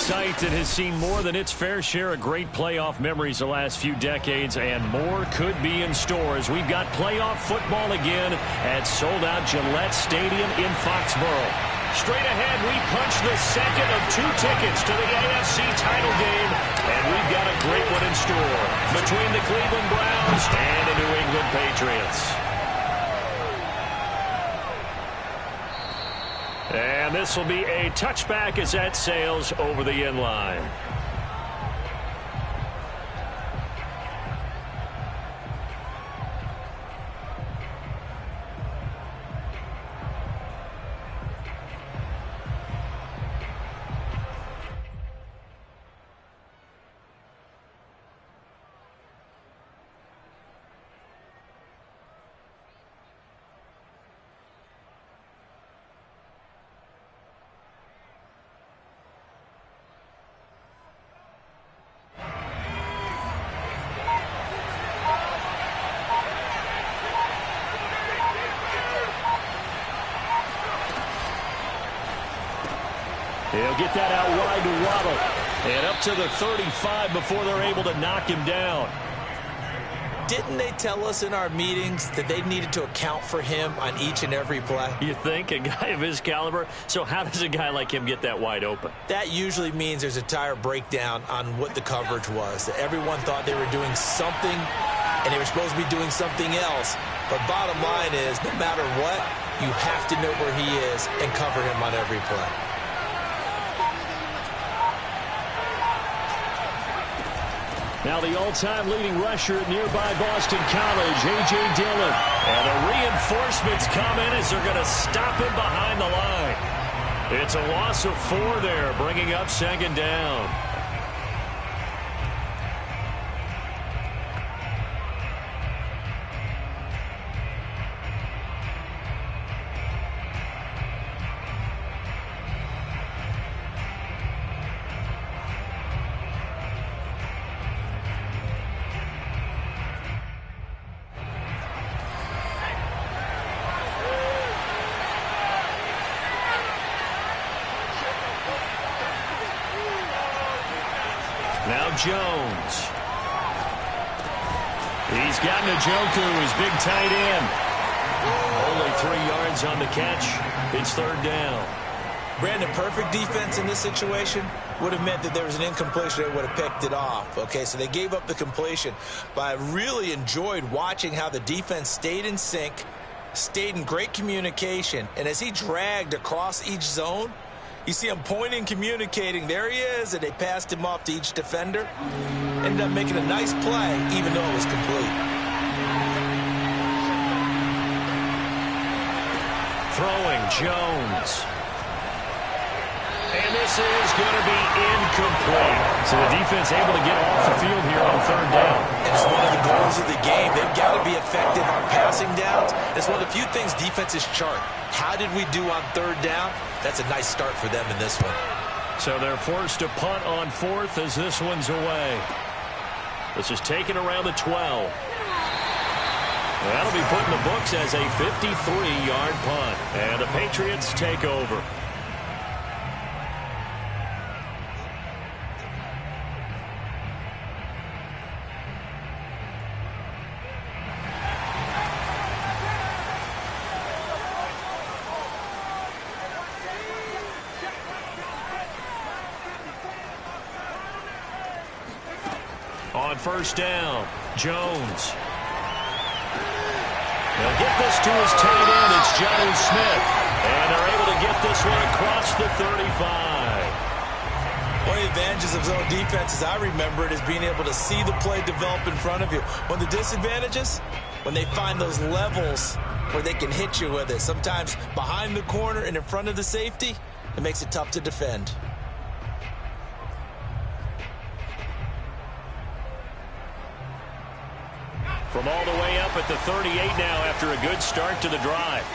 site that has seen more than its fair share of great playoff memories the last few decades, and more could be in store as we've got playoff football again at sold-out Gillette Stadium in Foxborough. Straight ahead, we punch the second of 2 tickets to the AFC title game, and we've got a great one in store between the Cleveland Browns and the New England Patriots. And this will be a touchback as that sails over the end line. He'll get that out wide to Waddle. And up to the 35 before they're able to knock him down. Didn't they tell us in our meetings that they needed to account for him on each and every play? You think? A guy of his caliber? So how does a guy like him get that wide open? That usually means there's a tire breakdown on what the coverage was. That everyone thought they were doing something, and they were supposed to be doing something else. But bottom line is, no matter what, you have to know where he is and cover him on every play. Now the all-time leading rusher at nearby Boston College, A.J. Dillon. And the reinforcements come in as they're going to stop him behind the line. It's a loss of 4 there, bringing up second down. Now Jones. He's got Njoku, his big tight end. Only 3 yards on the catch. It's third down. Brandon, perfect defense in this situation would have meant that there was an incompletion. They would have picked it off. Okay, so they gave up the completion. But I really enjoyed watching how the defense stayed in sync, stayed in great communication. And as he dragged across each zone, you see him pointing, communicating. There he is, and they passed him off to each defender. Ended up making a nice play, even though it was complete. Throwing, Jones. And this is going to be incomplete. So the defense able to get off the field here on third down. And it's one of the goals of the game. They've got to be effective on passing downs. It's one of the few things defenses chart. How did we do on third down? That's a nice start for them in this one. So they're forced to punt on fourth as this one's away. This is taken around the 12. That'll be put in the books as a 53-yard punt. And the Patriots take over. On first down, Jones. They'll get this to his tight end. It's Jonnu Smith. And they're able to get this one across the 35. One of the advantages of zone defense, as I remember it, is being able to see the play develop in front of you. One of the disadvantages, when they find those levels where they can hit you with it, sometimes behind the corner and in front of the safety, it makes it tough to defend. From all the way up at the 38 now after a good start to the drive.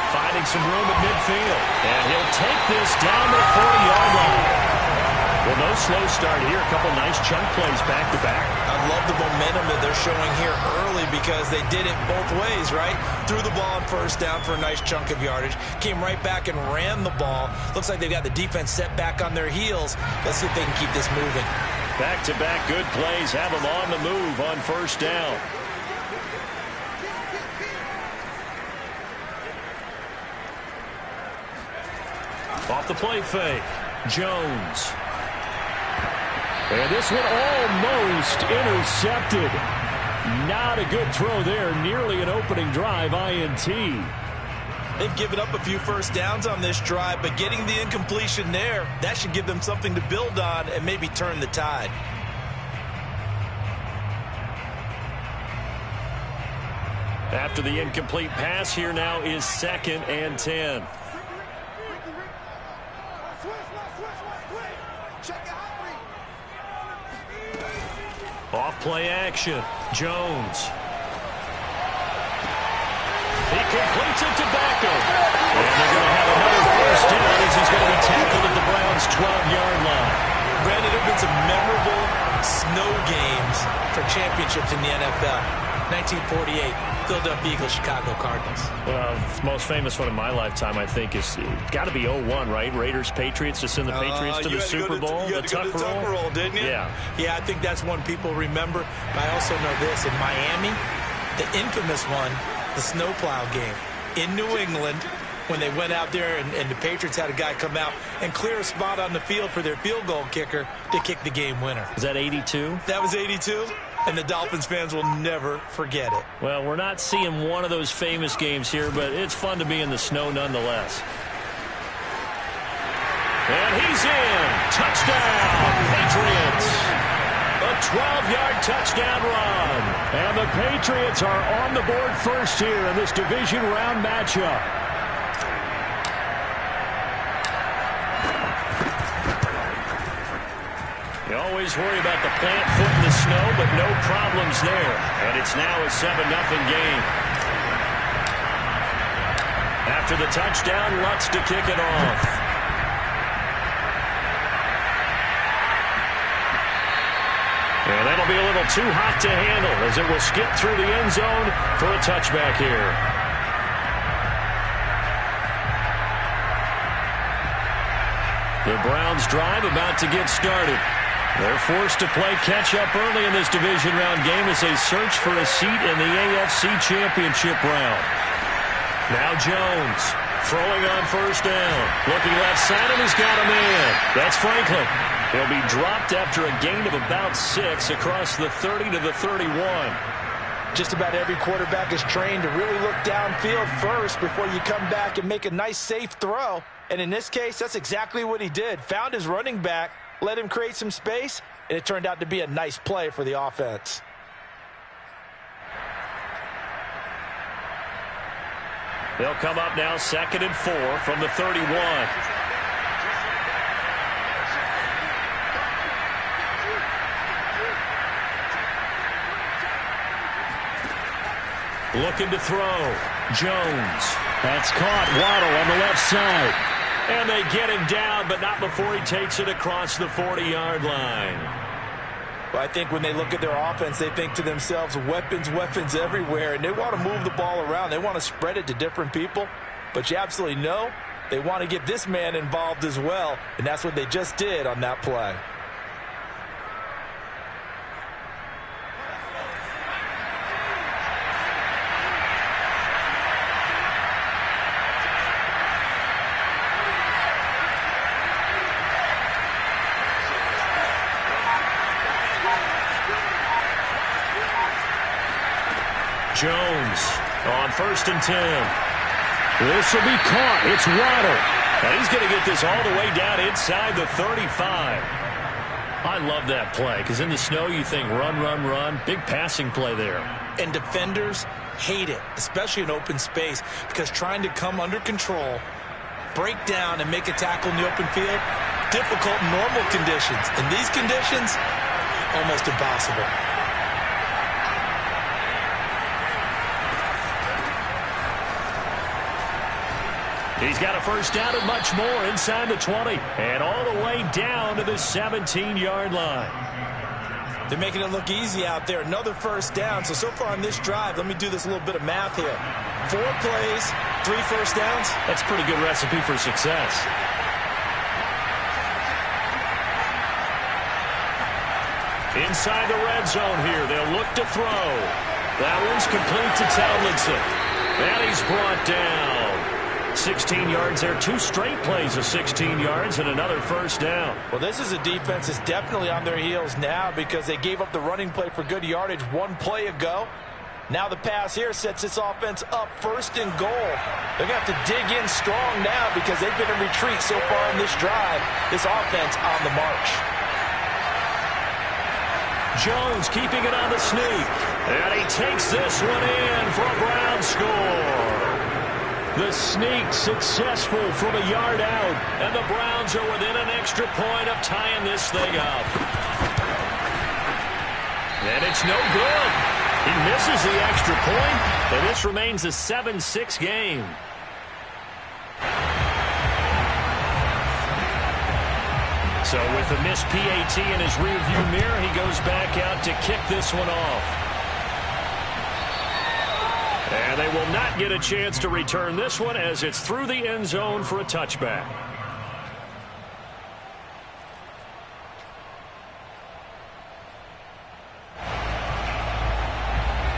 Finding some room at midfield. And he'll take this down the 40-yard line. Well, no slow start here. A couple nice chunk plays back-to-back. I love the momentum that they're showing here early because they did it both ways, right? Threw the ball on first down for a nice chunk of yardage. Came right back and ran the ball. Looks like they've got the defense set back on their heels. Let's see if they can keep this moving. Back-to-back good plays have them on the move on first down. Off the play fake. Jones. And this one almost intercepted. Not a good throw there. Nearly an opening drive INT. They've given up a few first downs on this drive, but getting the incompletion there, that should give them something to build on and maybe turn the tide. After the incomplete pass, here now is 2nd and 10. Off play action. Jones. He completes it to Beckham. And they're going to have another first down as he's going to be tackled at the Browns' 12-yard line. Brandon, there have been some memorable snow games for championships in the NFL. 1948, Philadelphia Eagles, Chicago Cardinals. Well, the most famous one in my lifetime, I think, is got to be 01, right? Raiders, Patriots, to send the Patriots to the Super Bowl. You had to go to the Tucker Roll, didn't you? Yeah. Yeah, I think that's one people remember. But I also know this. In Miami, the infamous one, the snowplow game. In New England, when they went out there and the Patriots had a guy come out and clear a spot on the field for their field goal kicker to kick the game winner. Is that 82? That was 82. And the Dolphins fans will never forget it. Well, we're not seeing one of those famous games here, but it's fun to be in the snow nonetheless. And he's in. Touchdown, Patriots. A 12-yard touchdown run. And the Patriots are on the board first here in this division round matchup. You always worry about the plant foot in the snow, but no problems there. And it's now a 7-0 game. After the touchdown, Lutz to kick it off. And that'll be a little too hot to handle as it will skip through the end zone for a touchback here. The Browns drive about to get started. They're forced to play catch-up early in this division round game as they search for a seat in the AFC Championship round. Now Jones throwing on first down. Looking left side, and he's got a man. That's Franklin. He'll be dropped after a gain of about 6 across the 30 to the 31. Just about every quarterback is trained to really look downfield first before you come back and make a nice, safe throw. And in this case, that's exactly what he did. Found his running back, let him create some space, and it turned out to be a nice play for the offense. They'll come up now 2nd and 4 from the 31. Looking to throw. Jones. That's caught. Waddle on the left side. And they get him down, but not before he takes it across the 40-yard line. Well, I think when they look at their offense, they think to themselves, weapons, weapons everywhere, and they want to move the ball around. They want to spread it to different people, but you absolutely know they want to get this man involved as well, and that's what they just did on that play. Jones on 1st and 10. This will be caught. It's Waddle. And he's going to get this all the way down inside the 35. I love that play because in the snow you think run, run, run. Big passing play there. And defenders hate it, especially in open space, because trying to come under control, break down, and make a tackle in the open field, difficult in normal conditions. In these conditions, almost impossible. He's got a first down and much more inside the 20. And all the way down to the 17-yard line. They're making it look easy out there. Another first down. So far on this drive, let me do this little bit of math here. 4 plays, 3 first downs. That's a pretty good recipe for success. Inside the red zone here, they'll look to throw. That one's complete to Tomlinson. And he's brought down. 16 yards there. 2 straight plays of 16 yards and another first down. Well, this is a defense that's definitely on their heels now because they gave up the running play for good yardage 1 play ago. Now the pass here sets this offense up 1st and goal. They're going to have to dig in strong now because they've been in retreat so far in this drive. This offense on the march. Jones keeping it on the sneak. And he takes this one in for a Brown score. The sneak successful from a yard out. And the Browns are within an extra point of tying this thing up. And it's no good. He misses the extra point. And this remains a 7-6 game. So with the missed PAT in his rearview mirror, he goes back out to kick this one off. And they will not get a chance to return this one as it's through the end zone for a touchback.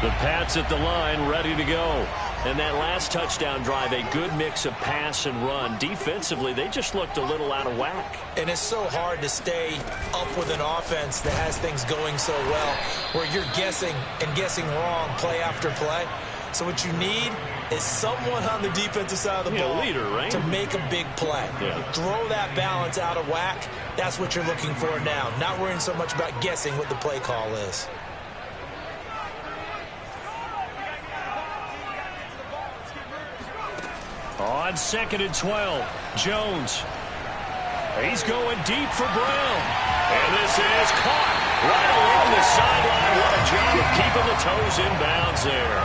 The Pats at the line ready to go. And that last touchdown drive, a good mix of pass and run. Defensively, they just looked a little out of whack. And it's so hard to stay up with an offense that has things going so well, where you're guessing and guessing wrong play after play. So what you need is someone on the defensive side of the ball leader, right? to make a big play. Yeah. Throw that balance out of whack. That's what you're looking for now. Not worrying so much about guessing what the play call is. On 2nd and 12, Jones. He's going deep for Brown. And this is caught right along the sideline. What a job of keeping the toes in bounds there.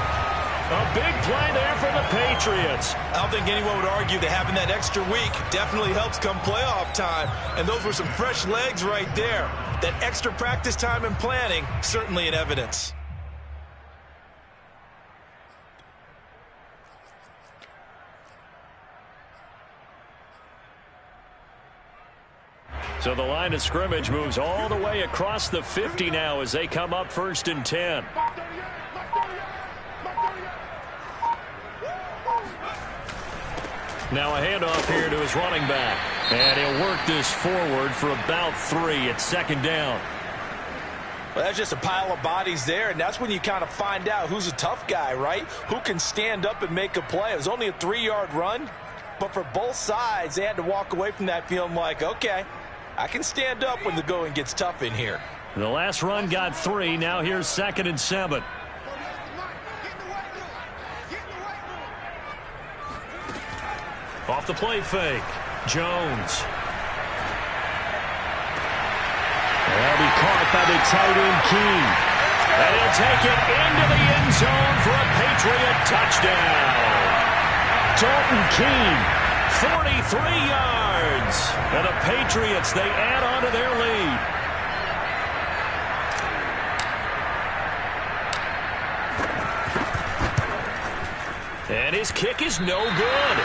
A big play there for the Patriots. I don't think anyone would argue that having that extra week definitely helps come playoff time. And those were some fresh legs right there. That extra practice time and planning, certainly in evidence. So the line of scrimmage moves all the way across the 50 now as they come up 1st and 10. Now a handoff here to his running back. And he'll work this forward for about 3 at 2nd down. Well, that's just a pile of bodies there, and that's when you kind of find out who's a tough guy, right? Who can stand up and make a play. It was only a 3-yard run, but for both sides, they had to walk away from that feeling like, okay, I can stand up when the going gets tough in here. The last run got 3. Now here's 2nd and 7. Off the play fake. Jones. They'll be caught by the tight end Key. And he'll take it into the end zone for a Patriot touchdown. Dalton Keene, 43 yards. And the Patriots, they add on to their lead. And his kick is no good.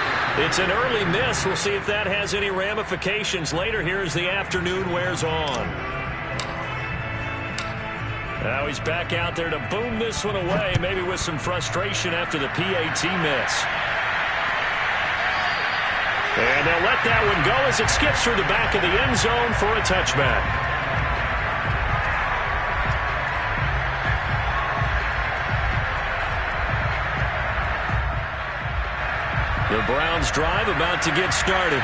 It's an early miss. We'll see if that has any ramifications later here as the afternoon wears on. Now he's back out there to boom this one away, maybe with some frustration after the PAT miss. And they'll let that one go as it skips through the back of the end zone for a touchback. The Browns drive about to get started.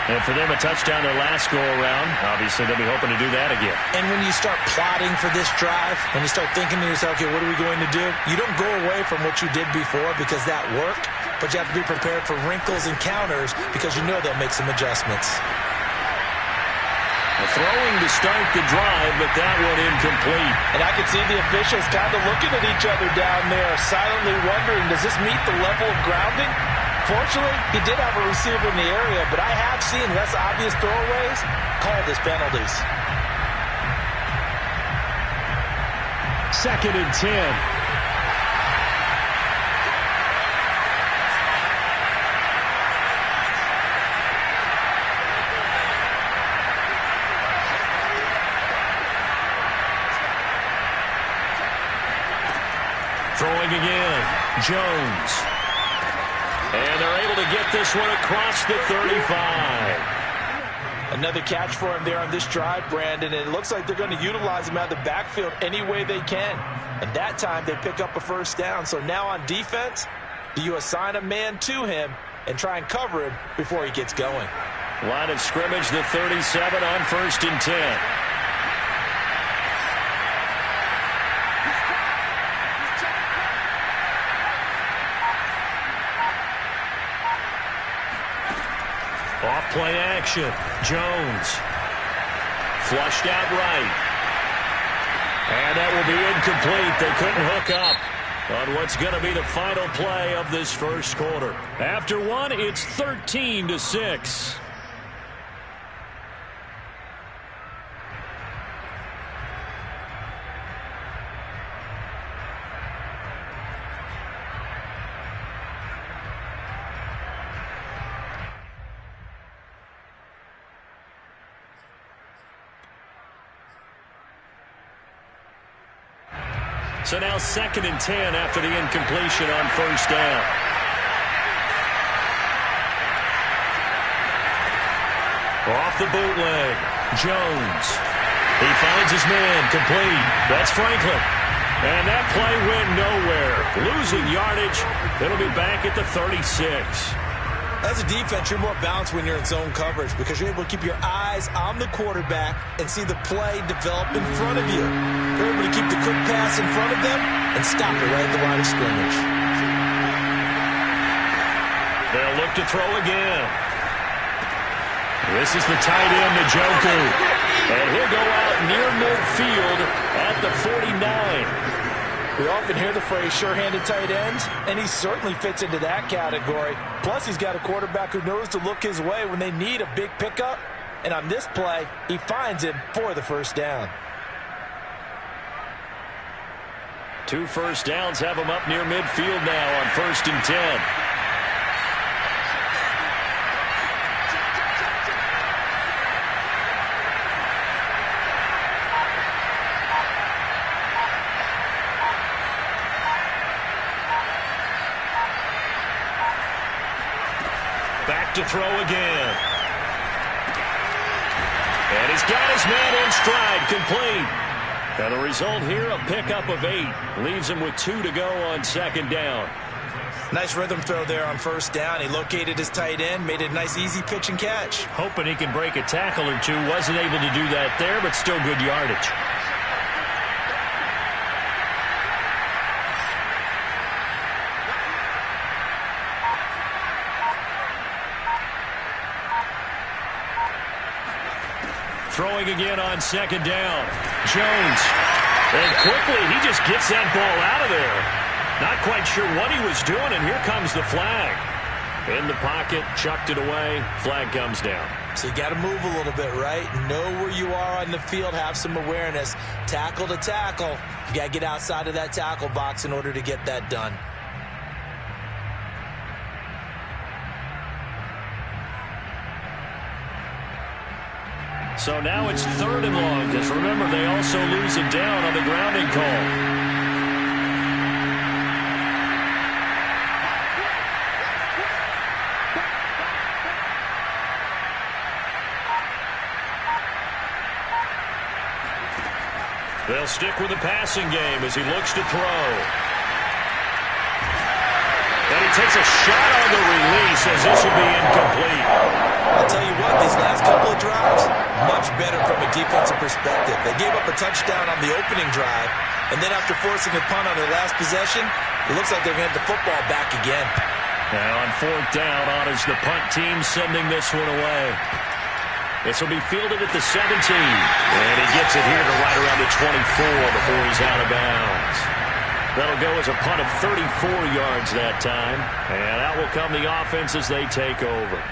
And for them, a touchdown their last go-around. Obviously, they'll be hoping to do that again. And when you start plotting for this drive, when you start thinking to yourself, okay, what are we going to do? You don't go away from what you did before because that worked, but you have to be prepared for wrinkles and counters because you know they'll make some adjustments. Throwing to start the drive, but that one incomplete. And I could see the officials kind of looking at each other down there, silently wondering, does this meet the level of grounding? Fortunately, he did have a receiver in the area, but I have seen less obvious throwaways called as penalties. 2nd and 10. Throwing again, Jones. And they're able to get this one across the 35. Another catch for him there on this drive, Brandon, and it looks like they're going to utilize him out of the backfield any way they can. And that time they pick up a first down. So now on defense, do you assign a man to him and try and cover him before he gets going? Line of scrimmage, the 37 on 1st and 10. Off play action. Jones. Flushed out right. And that will be incomplete. They couldn't hook up on what's going to be the final play of this first quarter. After one, it's 13-6. So now 2nd and 10 after the incompletion on 1st down. Off the bootleg, Jones. He finds his man, complete. That's Franklin. And that play went nowhere. Losing yardage. It'll be back at the 36. As a defense, you're more balanced when you're in zone coverage because you're able to keep your eyes on the quarterback and see the play develop in front of you. You're able to keep the quick pass in front of them and stop it right at the line of scrimmage. They'll look to throw again. This is the tight end, Njoku. And he'll go out near midfield at the 49. We often hear the phrase sure-handed tight ends, and he certainly fits into that category. Plus, he's got a quarterback who knows to look his way when they need a big pickup. And on this play, he finds him for the first down. 2 first downs have him up near midfield now on 1st and 10. Back to throw again. And he's got his man in stride, complete. And the result here, a pickup of 8. Leaves him with 2 to go on 2nd down. Nice rhythm throw there on 1st down. He located his tight end, made it a nice easy pitch and catch. Hoping he can break a tackle or two. Wasn't able to do that there, but still good yardage. Throwing again on 2nd down. Jones. And quickly, he just gets that ball out of there. Not quite sure what he was doing, and here comes the flag. In the pocket, chucked it away. Flag comes down. So you got to move a little bit, right? Know where you are on the field. Have some awareness. Tackle to tackle. You got to get outside of that tackle box in order to get that done. So now it's 3rd and long, because remember, they also lose it down on the grounding call. They'll stick with the passing game as he looks to throw. And he takes a shot on the release as this will be incomplete. I'll tell you what, these last couple of drives, much better from a defensive perspective. They gave up a touchdown on the opening drive, and then after forcing a punt on their last possession, it looks like they're going to have the football back again. Now on 4th down, on is the punt team sending this one away. This will be fielded at the 17, and he gets it here to right around the 24 before he's out of bounds. That'll go as a punt of 34 yards that time. And out will come the offense as they take over.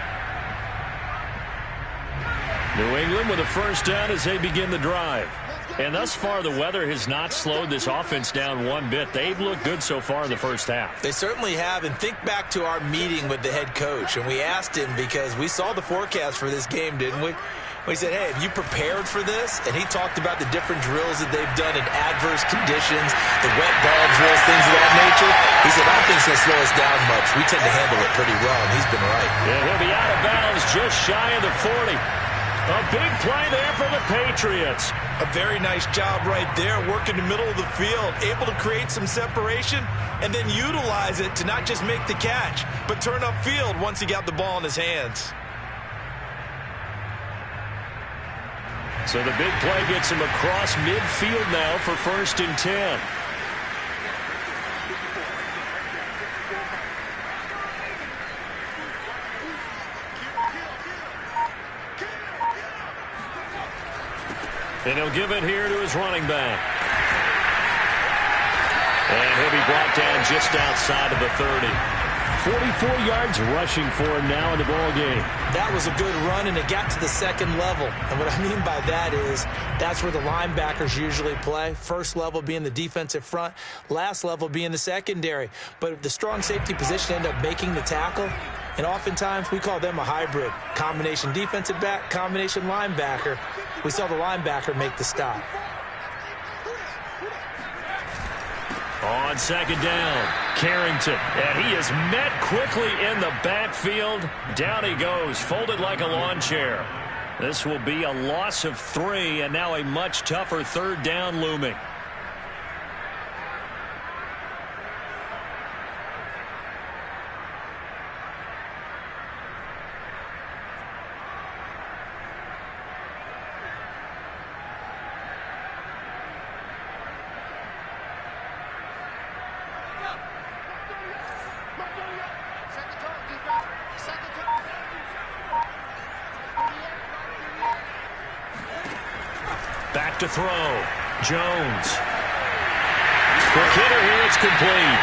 New England with a first down as they begin the drive. And thus far, the weather has not slowed this offense down one bit. They've looked good so far in the first half. They certainly have. And think back to our meeting with the head coach. And we asked him, because we saw the forecast for this game, didn't we? We said, hey, have you prepared for this? And he talked about the different drills that they've done in adverse conditions, the wet ball drills, things of that nature. He said, I don't think it's going to slow us down much. We tend to handle it pretty well, and he's been right. Yeah, he'll be out of bounds just shy of the 40. A big play there for the Patriots. A very nice job right there, working the middle of the field, able to create some separation and then utilize it to not just make the catch, but turn upfield once he got the ball in his hands. So the big play gets him across midfield now for 1st and 10. And he'll give it here to his running back. And he'll be brought down just outside of the 30. 44 yards rushing for him now in the ball game. That was a good run, and it got to the second level. And what I mean by that is that's where the linebackers usually play. First level being the defensive front, last level being the secondary. But the strong safety position ended up making the tackle. And oftentimes we call them a hybrid. Combination defensive back, combination linebacker. We saw the linebacker make the stop. On 2nd down, Carrington. And he is met quickly in the backfield. Down he goes, folded like a lawn chair. This will be a loss of 3, and now a much tougher 3rd down looming. Back to throw. Jones. Quick hitter here. It's complete.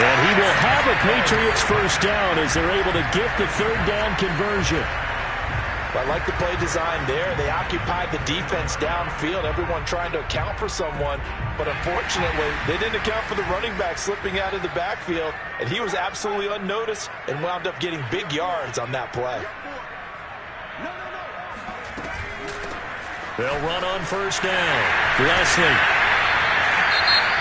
And he will have a Patriots first down as they're able to get the 3rd down conversion. I like the play design there. They occupied the defense downfield, everyone trying to account for someone. But unfortunately, they didn't account for the running back slipping out of the backfield. And he was absolutely unnoticed and wound up getting big yards on that play. They'll run on 1st down. Leslie.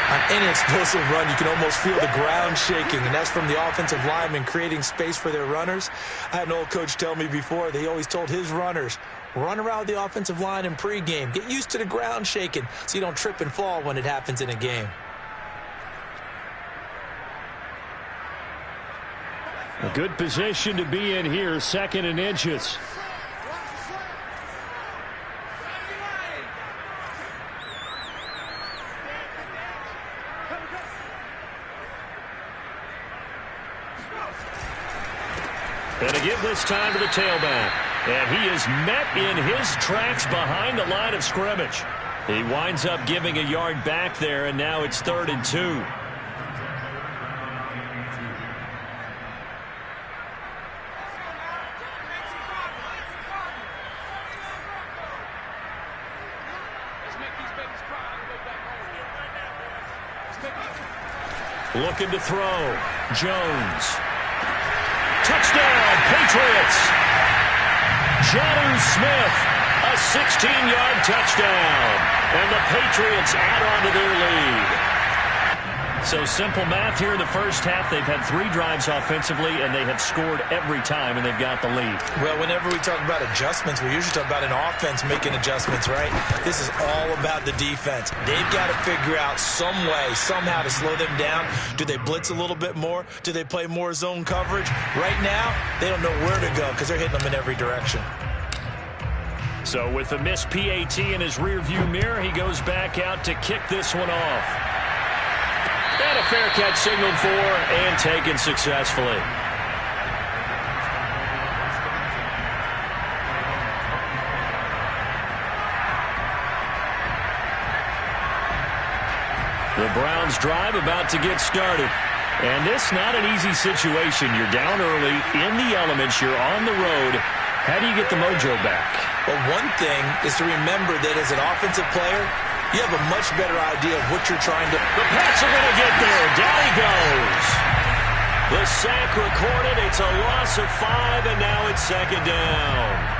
On any explosive run, you can almost feel the ground shaking, and that's from the offensive linemen creating space for their runners. I had an old coach tell me before, they always told his runners, run around the offensive line in pregame. Get used to the ground shaking so you don't trip and fall when it happens in a game. A good position to be in here, 2nd and inches. And to give this time to the tailback. And he is met in his tracks behind the line of scrimmage. He winds up giving a yard back there, and now it's 3rd and 2. Looking to throw. Jones. Touchdown, Patriots. Jonnu Smith, a 16-yard touchdown. And the Patriots add on to their lead. So simple math here in the first half. They've had 3 drives offensively, and they have scored every time, and they've got the lead. Well, whenever we talk about adjustments, we usually talk about an offense making adjustments, right? This is all about the defense. They've got to figure out some way, somehow to slow them down. Do they blitz a little bit more? Do they play more zone coverage? Right now, they don't know where to go because they're hitting them in every direction. So with the missed PAT in his rearview mirror, he goes back out to kick this one off. And a fair catch signaled for and taken successfully. The Browns drive about to get started. And this not an easy situation. You're down early, in the elements, you're on the road. How do you get the mojo back? Well, one thing is to remember that as an offensive player, you have a much better idea of what you're trying to... The Pats are going to get there. Down he goes. The sack recorded. It's a loss of 5, and now it's second down.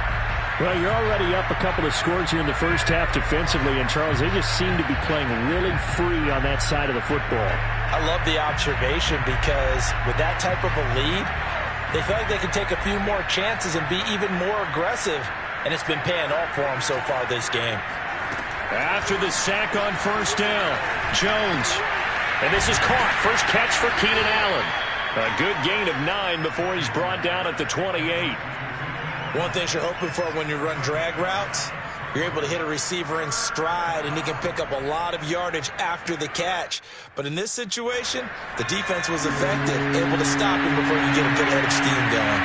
Well, you're already up a couple of scores here in the first half defensively, and Charles, they just seem to be playing really free on that side of the football. I love the observation because with that type of a lead, they feel like they can take a few more chances and be even more aggressive, and it's been paying off for them so far this game. After the sack on first down, Jones. And this is caught. First catch for Keenan Allen. A good gain of 9 before he's brought down at the 28. One thing you're hoping for when you run drag routes, you're able to hit a receiver in stride, and he can pick up a lot of yardage after the catch. But in this situation, the defense was effective, able to stop him before you get a good head of steam going.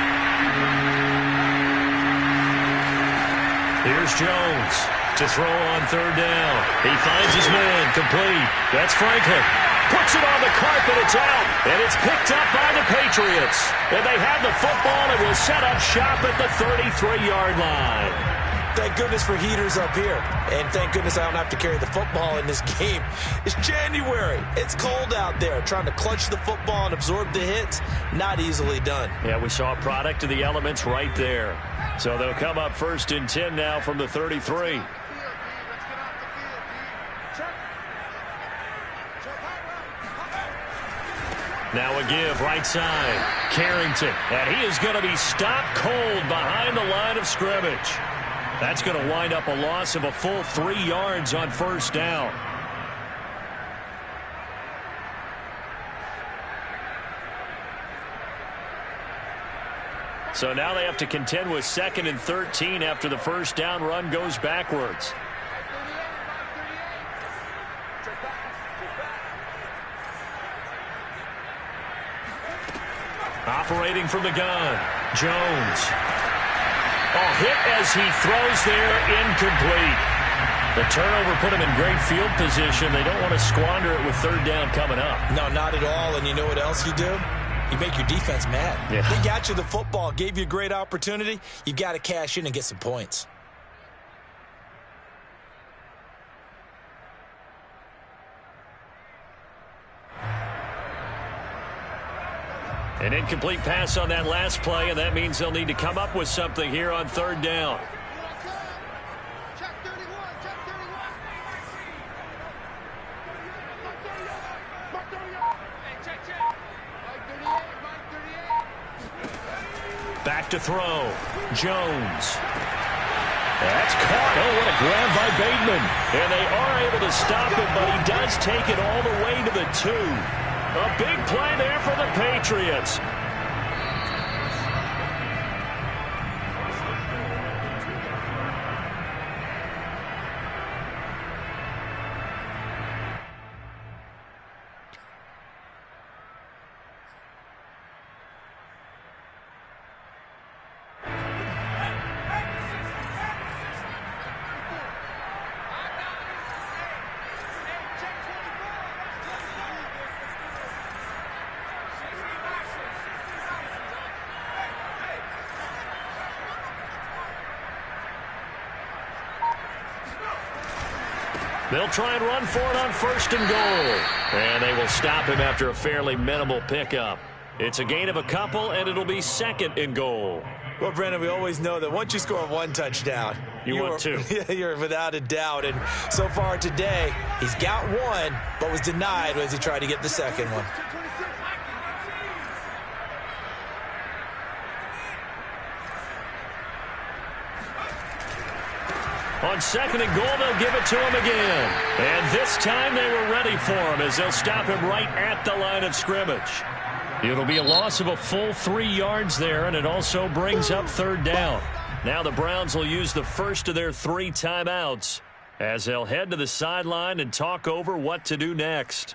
Here's Jones to throw on third down. He finds his man, complete. That's Franklin. Puts it on the carpet, it's out, and it's picked up by the Patriots. And they have the football and will set up shop at the 33-yard line. Thank goodness for heaters up here. And thank goodness I don't have to carry the football in this game. It's January. It's cold out there. Trying to clutch the football and absorb the hits, not easily done. Yeah, we saw a product of the elements right there. So they'll come up first and 10 now from the 33. Now a give, right side. Carrington. And he is going to be stopped cold behind the line of scrimmage. That's going to wind up a loss of a full 3 yards on first down. So now they have to contend with 2nd and 13 after the first down run goes backwards. Operating from the gun, Jones. Oh, hit as he throws there, incomplete. The turnover put him in great field position. They don't want to squander it with third down coming up. No, not at all. And you know what else you do? You make your defense mad. Yeah. They got you the football, gave you a great opportunity. You've got to cash in and get some points. An incomplete pass on that last play, and that means they'll need to come up with something here on third down. Back to throw. Jones. That's caught. Oh, what a grab by Bateman. And they are able to stop him, but he does take it all the way to the 2. A big play there for the Patriots. They'll try and run for it on first and goal. And they will stop him after a fairly minimal pickup. It's a gain of a couple, and it'll be 2nd and goal. Well, Brandon, we always know that once you score 1 touchdown, you want 2. You're without a doubt. And so far today, he's got 1, but was denied as he tried to get the second one. On 2nd and goal, they'll give it to him again. And this time they were ready for him as they'll stop him right at the line of scrimmage. It'll be a loss of a full 3 yards there, and it also brings up third down. Now the Browns will use the first of their 3 timeouts as they'll head to the sideline and talk over what to do next.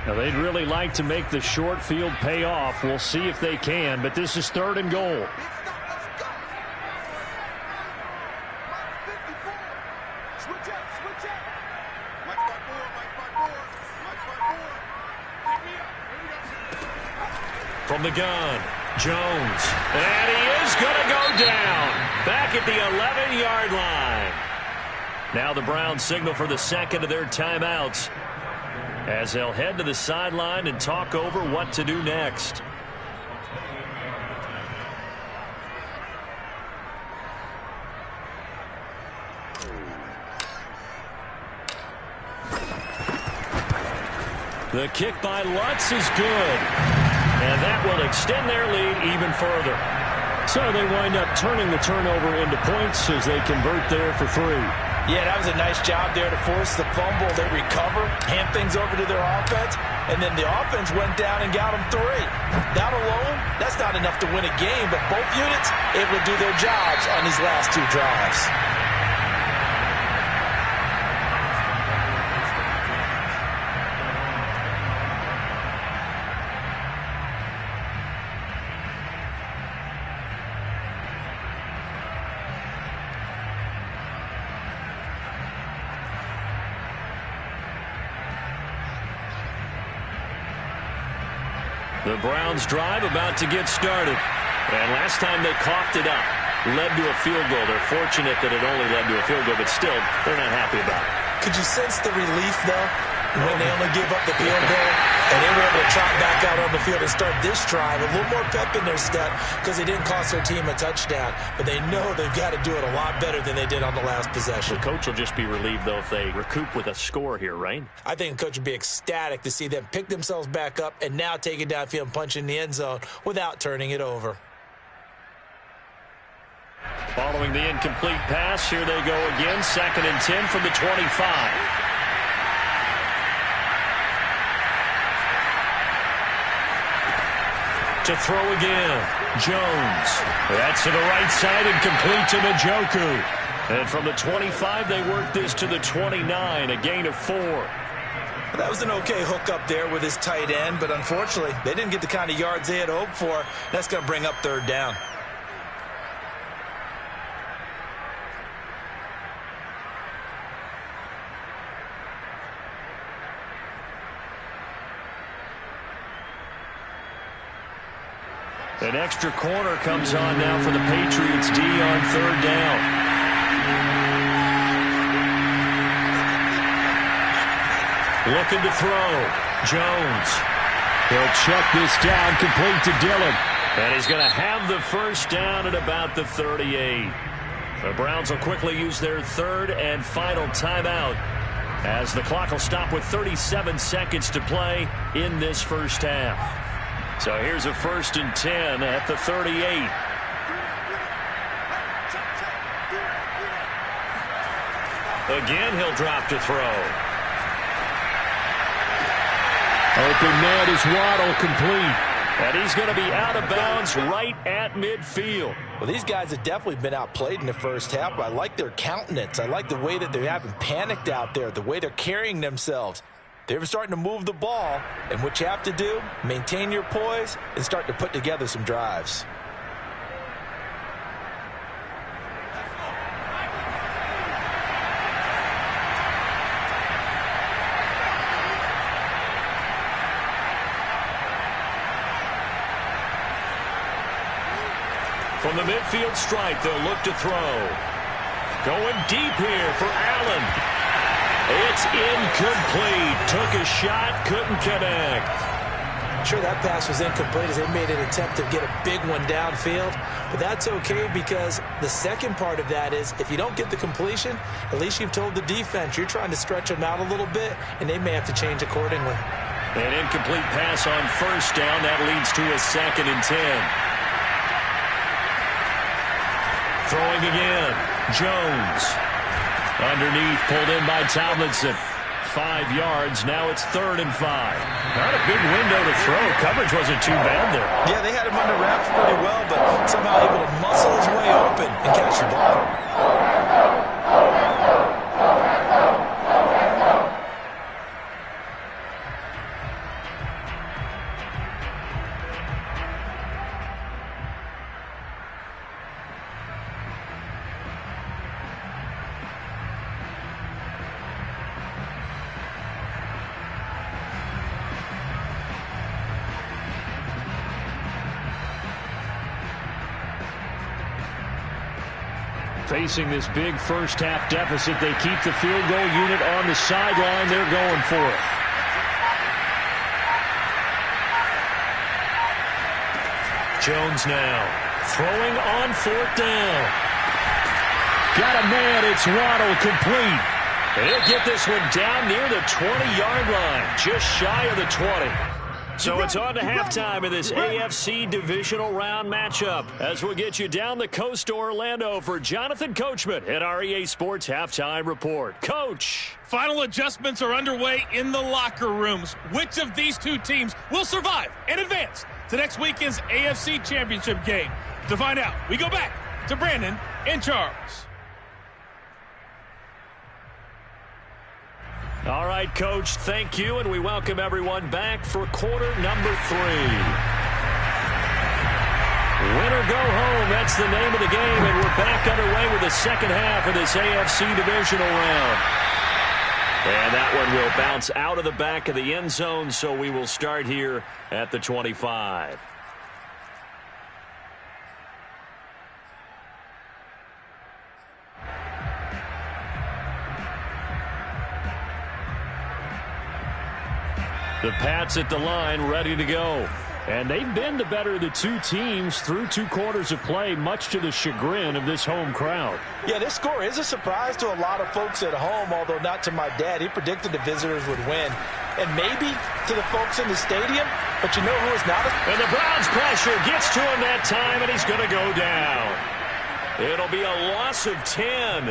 Now, they'd really like to make the short field pay off. We'll see if they can, but this is 3rd and goal. From the gun, Jones. And he is going to go down. Back at the 11-yard line. Now the Browns signal for the second of their timeouts, as they'll head to the sideline and talk over what to do next. The kick by Lutz is good, and that will extend their lead even further. So they wind up turning the turnover into points as they convert there for 3. Yeah, that was a nice job there to force the fumble. They recover, hand things over to their offense, and then the offense went down and got them 3. That alone, that's not enough to win a game, but both units able to do their jobs on these last 2 drives. The Browns drive about to get started. And last time they coughed it up, led to a field goal. They're fortunate that it only led to a field goal, but still, they're not happy about it. Could you sense the relief, though, when they only gave up the field goal and they were able to trot back out on the field and start this drive? A little more pep in their step because they didn't cost their team a touchdown. But they know they've got to do it a lot better than they did on the last possession. The coach will just be relieved, though, if they recoup with a score here, right? I think the coach would be ecstatic to see them pick themselves back up and now take it downfield and punch in the end zone without turning it over. Following the incomplete pass, here they go again. 2nd and 10 from the 25. To throw again, Jones. That's to the right side and complete to Njoku. And from the 25, they work this to the 29, a gain of 4. That was an okay hook up there with his tight end, but unfortunately, they didn't get the kind of yards they had hoped for. That's going to bring up 3rd down. An extra corner comes on now for the Patriots D on 3rd down. Looking to throw. Jones. He'll check this down, complete to Dillon. And he's going to have the first down at about the 38. The Browns will quickly use their 3rd and final timeout, as the clock will stop with 37 seconds to play in this first half. So here's a 1st and 10 at the 38. Again, he'll drop to throw. Open man is Waddle, complete. And he's going to be out of bounds right at midfield. Well, these guys have definitely been outplayed in the first half, but I like their countenance. I like the way that they haven't panicked out there, the way they're carrying themselves. They're starting to move the ball, and what you have to do, maintain your poise and start to put together some drives. From the midfield stripe, they'll look to throw. Going deep here for Allen. It's incomplete. Took a shot, couldn't connect. Sure, that pass was incomplete as they made an attempt to get a big one downfield. But that's okay because the second part of that is if you don't get the completion, at least you've told the defense you're trying to stretch them out a little bit, and they may have to change accordingly. An incomplete pass on 1st down. That leads to a 2nd and 10. Throwing again. Jones. Underneath, pulled in by Tomlinson. 5 yards. Now it's 3rd and 5. Not a big window to throw. Coverage wasn't too bad there. Yeah, they had him under wraps pretty well, but somehow able to muscle his way open and catch the ball. Facing this big first-half deficit, they keep the field goal unit on the sideline. They're going for it. Jones now throwing on 4th down. Got a man. It's Waddle, complete. He'll get this one down near the 20-yard line, just shy of the 20. So it's on to halftime of this AFC divisional round matchup as we'll get you down the coast to Orlando for Jonathan Coachman at our EA Sports Halftime Report. Coach. Final adjustments are underway in the locker rooms. Which of these two teams will survive and advance to next weekend's AFC Championship game? To find out, we go back to Brandon and Charles. All right, Coach, thank you, and we welcome everyone back for quarter number 3. Win or go home, that's the name of the game, and we're back underway with the second half of this AFC divisional round. And that one will bounce out of the back of the end zone, so we will start here at the 25. The Pats at the line, ready to go. And they've been the better of the two teams through 2 quarters of play, much to the chagrin of this home crowd. Yeah, this score is a surprise to a lot of folks at home, although not to my dad. He predicted the visitors would win. And maybe to the folks in the stadium, but you know who is not? And the Browns' pressure gets to him that time, and he's going to go down. It'll be a loss of 10,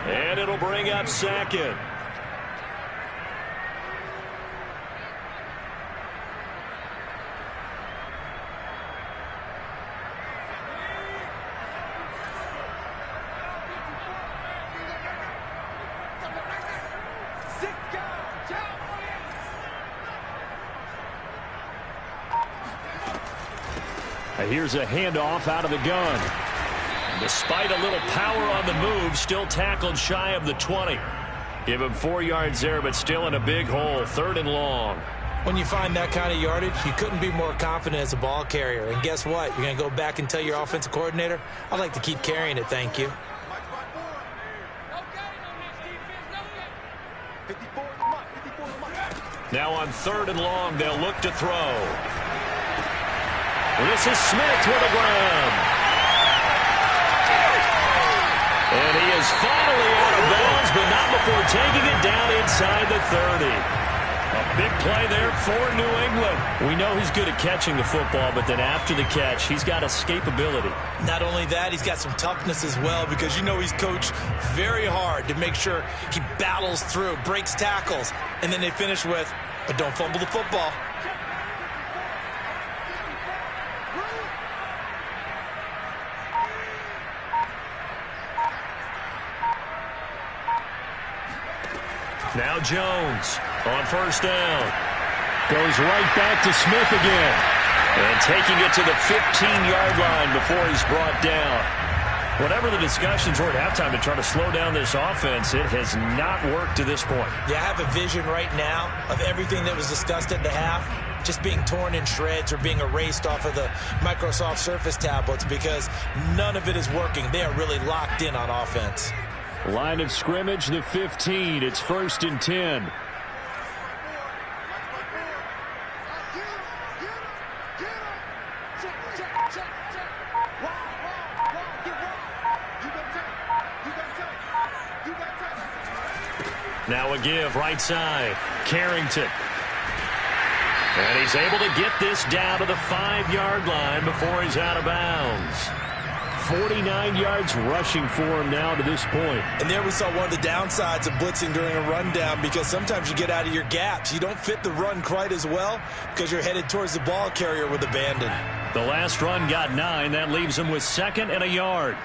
and it'll bring up 2nd. Here's a handoff out of the gun. Despite a little power on the move, still tackled shy of the 20. Give him 4 yards there, but still in a big hole. 3rd and long. When you find that kind of yardage, you couldn't be more confident as a ball carrier. And guess what? You're going to go back and tell your offensive coordinator, I'd like to keep carrying it, thank you. Now on 3rd and long, they'll look to throw. This is Smith with a grab. And he is finally out of bounds, but not before taking it down inside the 30. A big play there for New England. We know he's good at catching the football, but then after the catch, he's got escapability. Not only that, he's got some toughness as well, because you know he's coached very hard to make sure he battles through, breaks tackles, and then they finish with, but don't fumble the football. Now Jones on 1st down. Goes right back to Smith again. And taking it to the 15-yard line before he's brought down. Whatever the discussions were at halftime to try to slow down this offense, it has not worked to this point. Yeah, I have a vision right now of everything that was discussed at the half just being torn in shreds or being erased off of the Microsoft Surface tablets, because none of it is working. They are really locked in on offense. Line of scrimmage, the 15. It's 1st and 10. Now a give, right side. Carrington. And he's able to get this down to the 5-yard line before he's out of bounds. 49 yards rushing for him now to this point. And there we saw one of the downsides of blitzing during a rundown, because sometimes you get out of your gaps. You don't fit the run quite as well because you're headed towards the ball carrier with abandon. The last run got 9. That leaves him with 2nd and a yard.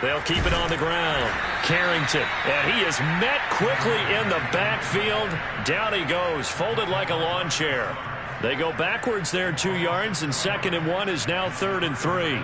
They'll keep it on the ground. Carrington, and he is met quickly in the backfield. Down he goes, folded like a lawn chair. They go backwards there 2 yards, and 2nd and 1 is now 3rd and 3.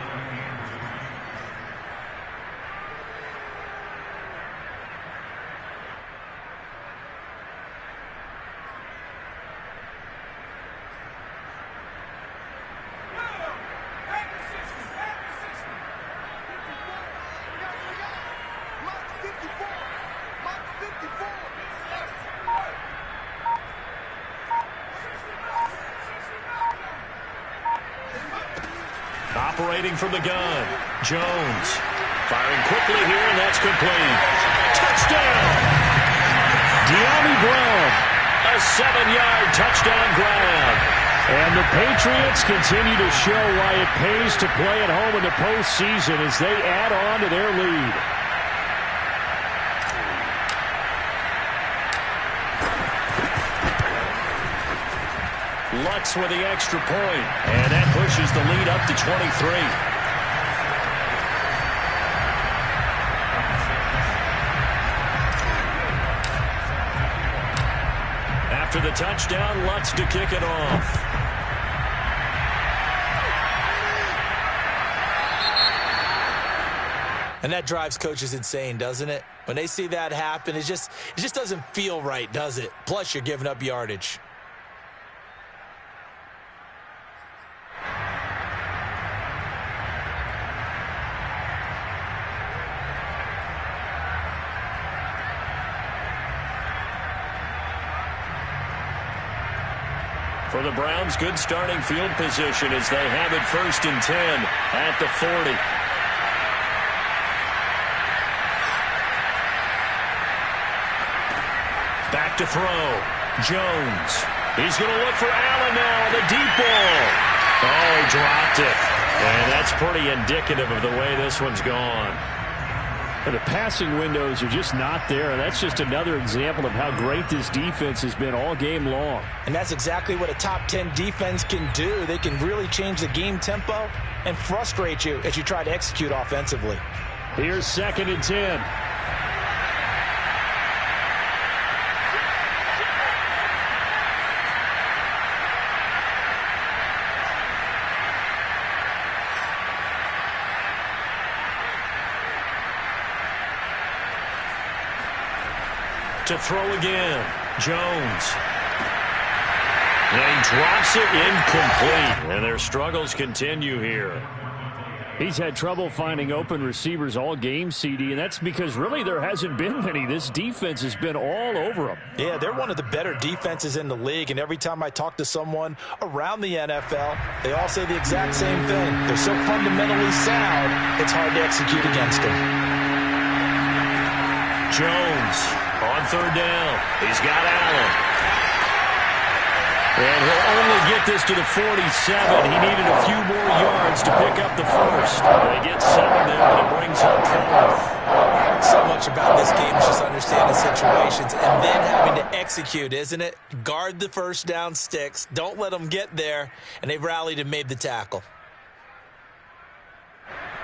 Operating from the gun, Jones. Firing quickly here, and that's complete. Touchdown! De'Ami Brown, a 7-yard touchdown grab. And the Patriots continue to show why it pays to play at home in the postseason as they add on to their lead. Lutz with the extra point, and that pushes the lead up to 23. After the touchdown, Lutz to kick it off. And that drives coaches insane, doesn't it? When they see that happen, it just doesn't feel right, does it? Plus, you're giving up yardage. For the Browns, good starting field position as they have it 1st and 10 at the 40. Back to throw. Jones. He's going to look for Allen now. The deep ball. Oh, he dropped it. And that's pretty indicative of the way this one's gone. And the passing windows are just not there, and that's just another example of how great this defense has been all game long. And that's exactly what a top 10 defense can do. They can really change the game tempo and frustrate you as you try to execute offensively. Here's 2nd and 10. To throw again, Jones. And he drops it incomplete. And their struggles continue here. He's had trouble finding open receivers all game, CD, and that's because really there hasn't been many. This defense has been all over them. Yeah, they're one of the better defenses in the league, and every time I talk to someone around the NFL, they all say the exact same thing. They're so fundamentally sound, it's hard to execute against them. Jones. On 3rd down, he's got Allen. And he'll only get this to the 47. He needed a few more yards to pick up the 1st. They get 7 there, but it brings up 4th. So much about this game is just understanding situations and then having to execute, isn't it? Guard the 1st down sticks. Don't let them get there. And they rallied and made the tackle.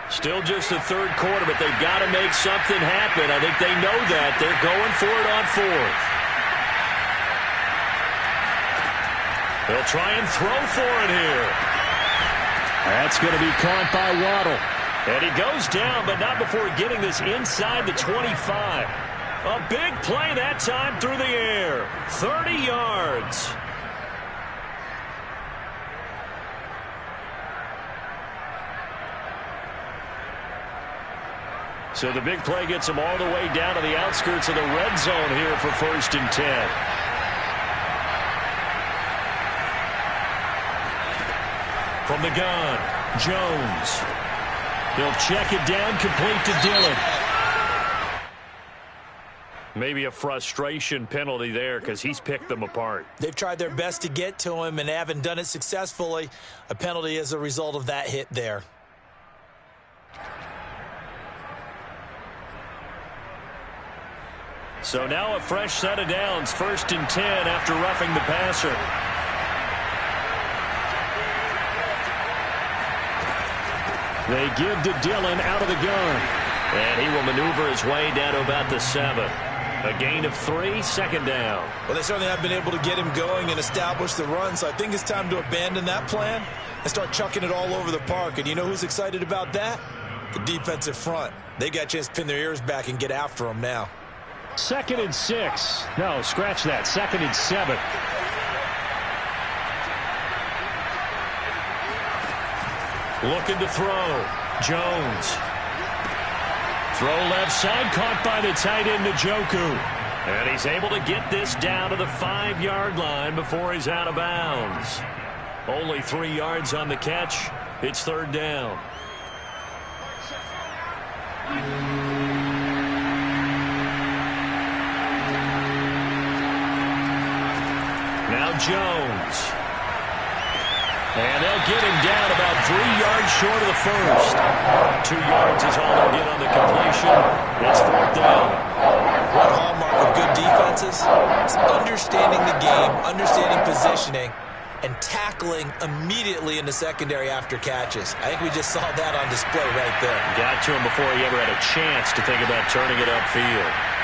Still just the 3rd quarter, but they've got to make something happen. I think they know that. They're going for it on 4th. They'll try and throw for it here. That's going to be caught by Waddle. And he goes down, but not before getting this inside the 25. A big play that time through the air. 30 yards. So the big play gets them all the way down to the outskirts of the red zone here for 1st and 10. From the gun, Jones. He'll check it down, complete to Dillon. Maybe a frustration penalty there because he's picked them apart. They've tried their best to get to him and haven't done it successfully. A penalty as a result of that hit there. So now a fresh set of downs, 1st and 10 after roughing the passer. They give to Dillon out of the gun. And he will maneuver his way down to about the 7. A gain of 3, 2nd down. Well, they certainly have been able to get him going and establish the run, so I think it's time to abandon that plan and start chucking it all over the park. And you know who's excited about that? The defensive front. They got a chance to pin their ears back and get after him now. 2nd and 6. No, scratch that. 2nd and 7. Looking to throw. Jones. Throw left side, caught by the tight end, Njoku. And he's able to get this down to the 5-yard line before he's out of bounds. Only 3 yards on the catch. It's third down. Now Jones. And they'll get him down about 3 yards short of the first. 2 yards is all they'll get on the completion. It's fourth down. One hallmark of good defenses is understanding the game, understanding positioning, and tackling immediately in the secondary after catches. I think we just saw that on display right there. Got to him before he ever had a chance to think about turning it upfield.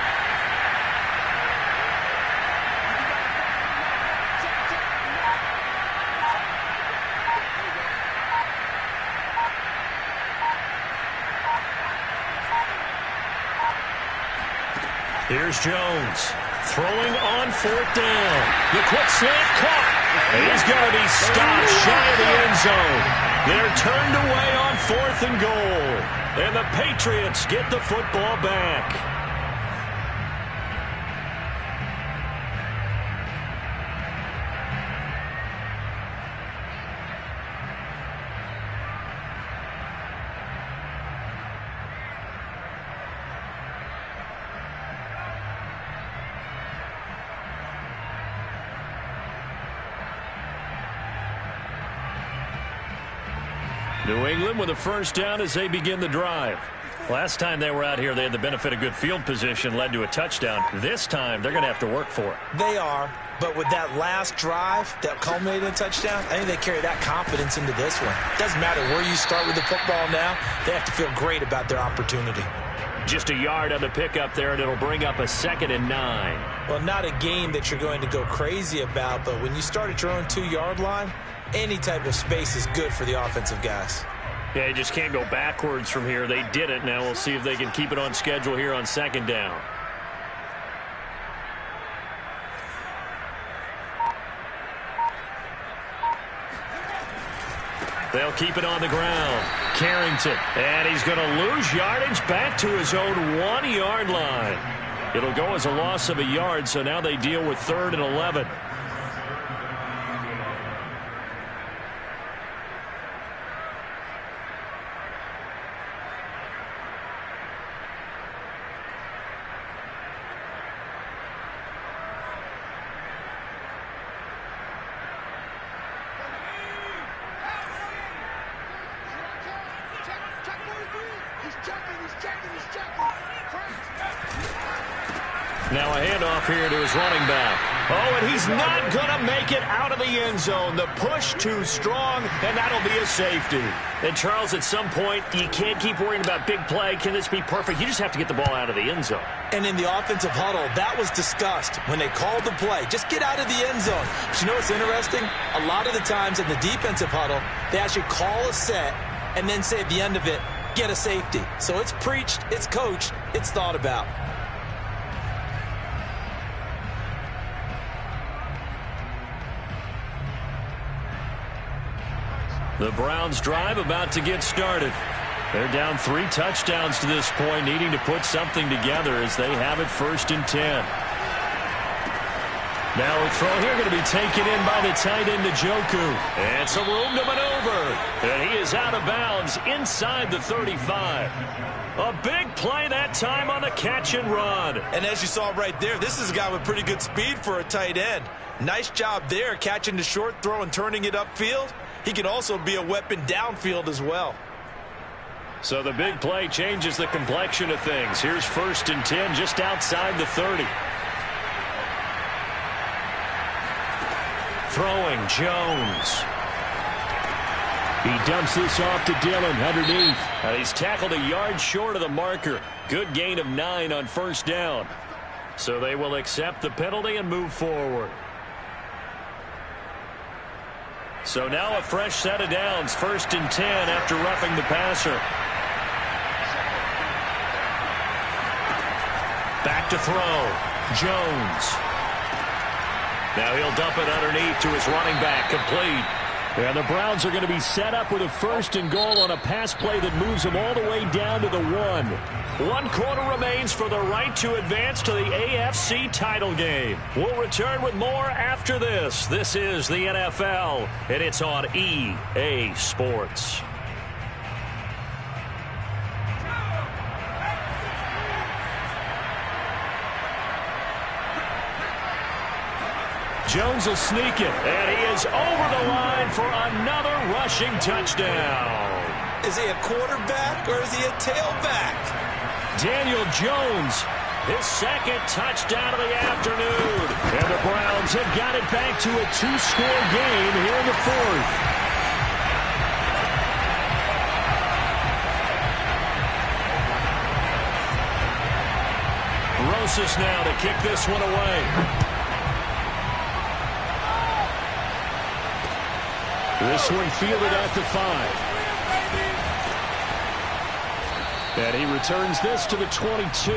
Here's Jones throwing on fourth down. The quick slant caught. He's going to be stopped shy of the end zone. They're turned away on 4th and goal. And the Patriots get the football back. New England with a first down as they begin the drive. Last time they were out here, they had the benefit of good field position, led to a touchdown. This time, they're going to have to work for it. They are, but with that last drive that culminated in a touchdown, I think they carry that confidence into this one. Doesn't matter where you start with the football now, they have to feel great about their opportunity. Just a yard on the pickup there, and it'll bring up a 2nd and 9. Well, not a game that you're going to go crazy about, but when you start at your own 2-yard line, any type of space is good for the offensive guys. Yeah, you just can't go backwards from here. They did it. Now we'll see if they can keep it on schedule here on 2nd down. They'll keep it on the ground. Carrington. And he's going to lose yardage back to his own 1-yard line. It'll go as a loss of a yard, so now they deal with 3rd and 11. Now a handoff here to his running back. Oh, and he's not going to make it out of the end zone. The push too strong, and that'll be a safety. And, Charles, at some point, you can't keep worrying about big play. Can this be perfect? You just have to get the ball out of the end zone. And in the offensive huddle, that was discussed when they called the play. Just get out of the end zone. But you know what's interesting? A lot of the times in the defensive huddle, they actually call a set and then say at the end of it, get a safety. So it's preached, it's coached, it's thought about. The Browns drive about to get started. They're down 3 touchdowns to this point, needing to put something together as they have it 1st and 10. Now a throw here going to be taken in by the tight end, Njoku. And some room to maneuver. And he is out of bounds inside the 35. A big play that time on the catch and run. And as you saw right there, this is a guy with pretty good speed for a tight end. Nice job there, catching the short throw and turning it upfield. He can also be a weapon downfield as well. So the big play changes the complexion of things. Here's 1st and 10 just outside the 30. Throwing, Jones. He dumps this off to Dillon underneath. He's tackled a yard short of the marker. Good gain of 9 on 1st down. So they will accept the penalty and move forward. So now a fresh set of downs, 1st and 10 after roughing the passer. Back to throw. Jones. Now he'll dump it underneath to his running back, complete. And the Browns are going to be set up with a 1st and goal on a pass play that moves them all the way down to the 1. 1 quarter remains for the right to advance to the AFC title game. We'll return with more after this. This is the NFL, and it's on EA Sports. Jones will sneak it, and he is over the line for another rushing touchdown. Is he a quarterback or is he a tailback? Daniel Jones, his second touchdown of the afternoon. And the Browns have got it back to a 2-score game here in the fourth. Rosas now to kick this one away. This one fielded at the 5. And he returns this to the 22.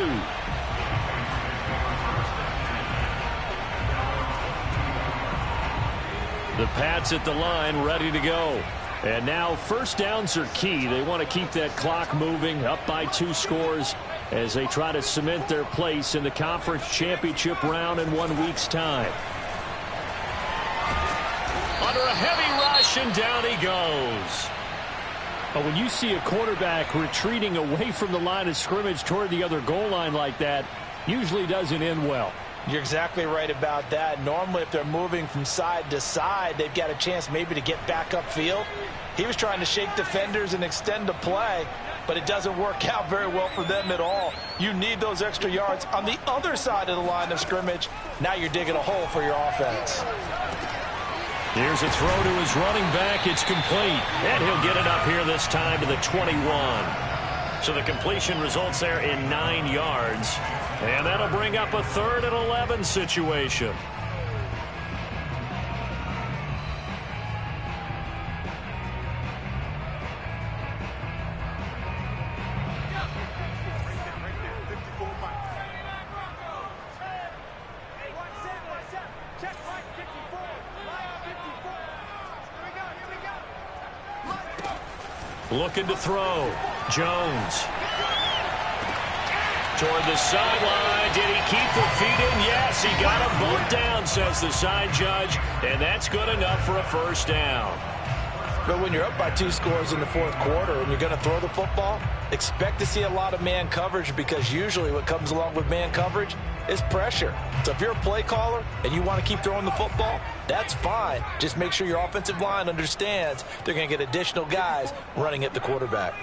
The Pats at the line, ready to go. And now first downs are key. They want to keep that clock moving, up by 2 scores as they try to cement their place in the conference championship round in 1 week's time. Under a heavy rush, and down he goes. But when you see a quarterback retreating away from the line of scrimmage toward the other goal line like that, usually doesn't end well. You're exactly right about that. Normally, if they're moving from side to side, they've got a chance maybe to get back upfield. He was trying to shake defenders and extend the play, but it doesn't work out very well for them at all. You need those extra yards on the other side of the line of scrimmage. Now you're digging a hole for your offense. Here's a throw to his running back. It's complete. And he'll get it up here this time to the 21. So the completion results there in 9 yards. And that'll bring up a 3rd and 11 situation. Looking to throw. Jones. Toward the sideline. Did he keep the feet in? Yes, he got them both down, says the side judge. And that's good enough for a first down. But when you're up by 2 scores in the 4th quarter and you're going to throw the football, expect to see a lot of man coverage, because usually what comes along with man coverage is pressure. So if you're a play caller and you want to keep throwing the football, that's fine. Just make sure your offensive line understands they're going to get additional guys running at the quarterback.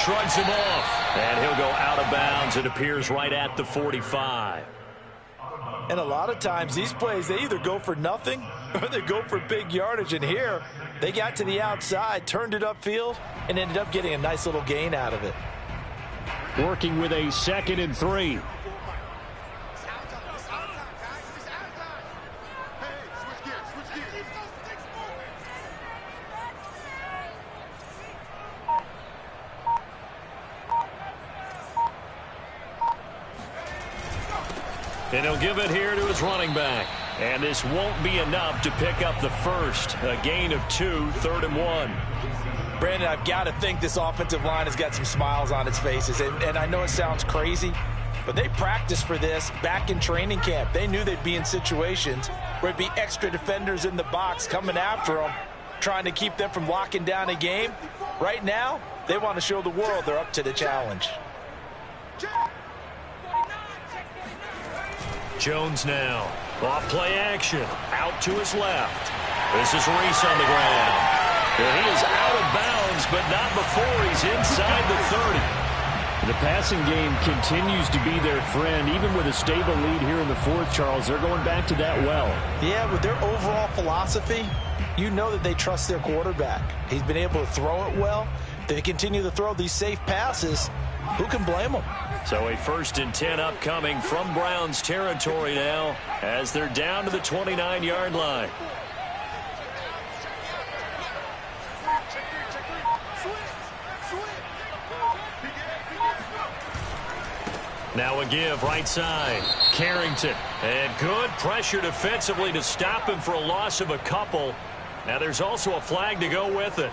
Shrugs him off, and he'll go out of bounds. It appears right at the 45. And a lot of times these plays, they either go for nothing or they go for big yardage. And here, they got to the outside, turned it upfield, and ended up getting a nice little gain out of it. Working with a 2nd and 3. And he'll give it here to his running back. And this won't be enough to pick up the first. A gain of 2, 3rd and 1. Brandon, I've got to think this offensive line has got some smiles on its faces. And I know it sounds crazy, but they practiced for this back in training camp. They knew they'd be in situations where it'd be extra defenders in the box coming after them, trying to keep them from locking down a game. Right now, they want to show the world they're up to the challenge. Jones now. Off play action. Out to his left. This is Reese on the ground. And he is out of bounds, but not before he's inside the 30. The passing game continues to be their friend. Even with a stable lead here in the 4th, Charles, they're going back to that well. Yeah, with their overall philosophy, you know that they trust their quarterback. He's been able to throw it well. They continue to throw these safe passes. Who can blame them? So a 1st and 10 upcoming from Browns territory now as they're down to the 29-yard line. Now a give right side. Carrington. And good pressure defensively to stop him for a loss of a couple. Now there's also a flag to go with it.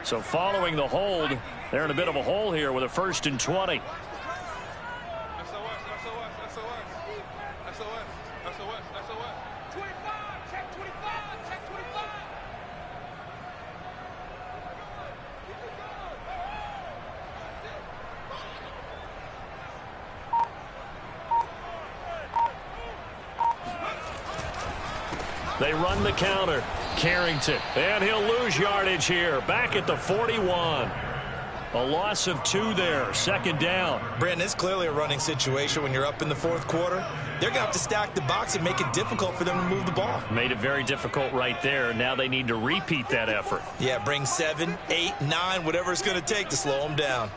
So following the hold, they're in a bit of a hole here with a 1st and 20. They run the counter. Carrington, and he'll lose yardage here. Back at the 41. A loss of 2 there. 2nd down. Brandon, it's clearly a running situation when you're up in the 4th quarter. They're going to have to stack the box and make it difficult for them to move the ball. Made it very difficult right there. Now they need to repeat that effort. Yeah, bring 7, 8, 9, whatever it's going to take to slow them down.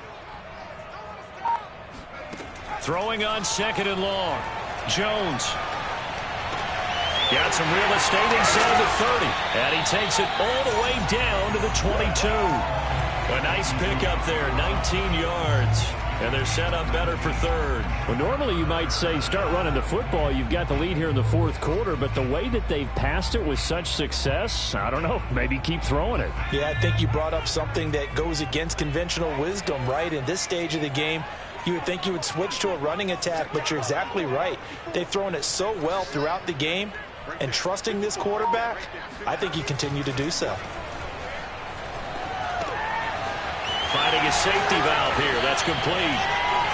Throwing on 2nd and long. Jones. Got some real estate inside the 30. And he takes it all the way down to the 22. A nice pickup there, 19 yards. And they're set up better for 3rd. Well, normally you might say start running the football. You've got the lead here in the 4th quarter. But the way that they've passed it with such success, I don't know, maybe keep throwing it. Yeah, I think you brought up something that goes against conventional wisdom, right? In this stage of the game, you would think you would switch to a running attack, but you're exactly right. They've thrown it so well throughout the game. And trusting this quarterback, I think you continue to do so. Finding a safety valve here. That's complete.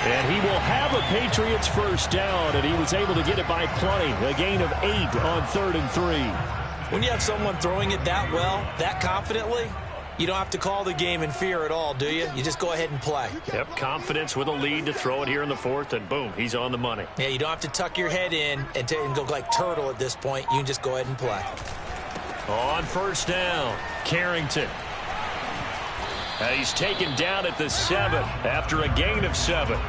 And he will have a Patriots 1st down, and he was able to get it by plenty. A gain of 8 on 3rd and 3. When you have someone throwing it that well, that confidently, you don't have to call the game in fear at all, do you? You just go ahead and play. Yep, confidence with a lead to throw it here in the 4th, and boom, he's on the money. Yeah, you don't have to tuck your head in and go like turtle at this point. You can just go ahead and play. On 1st down, Carrington. He's taken down at the 7 after a gain of 7.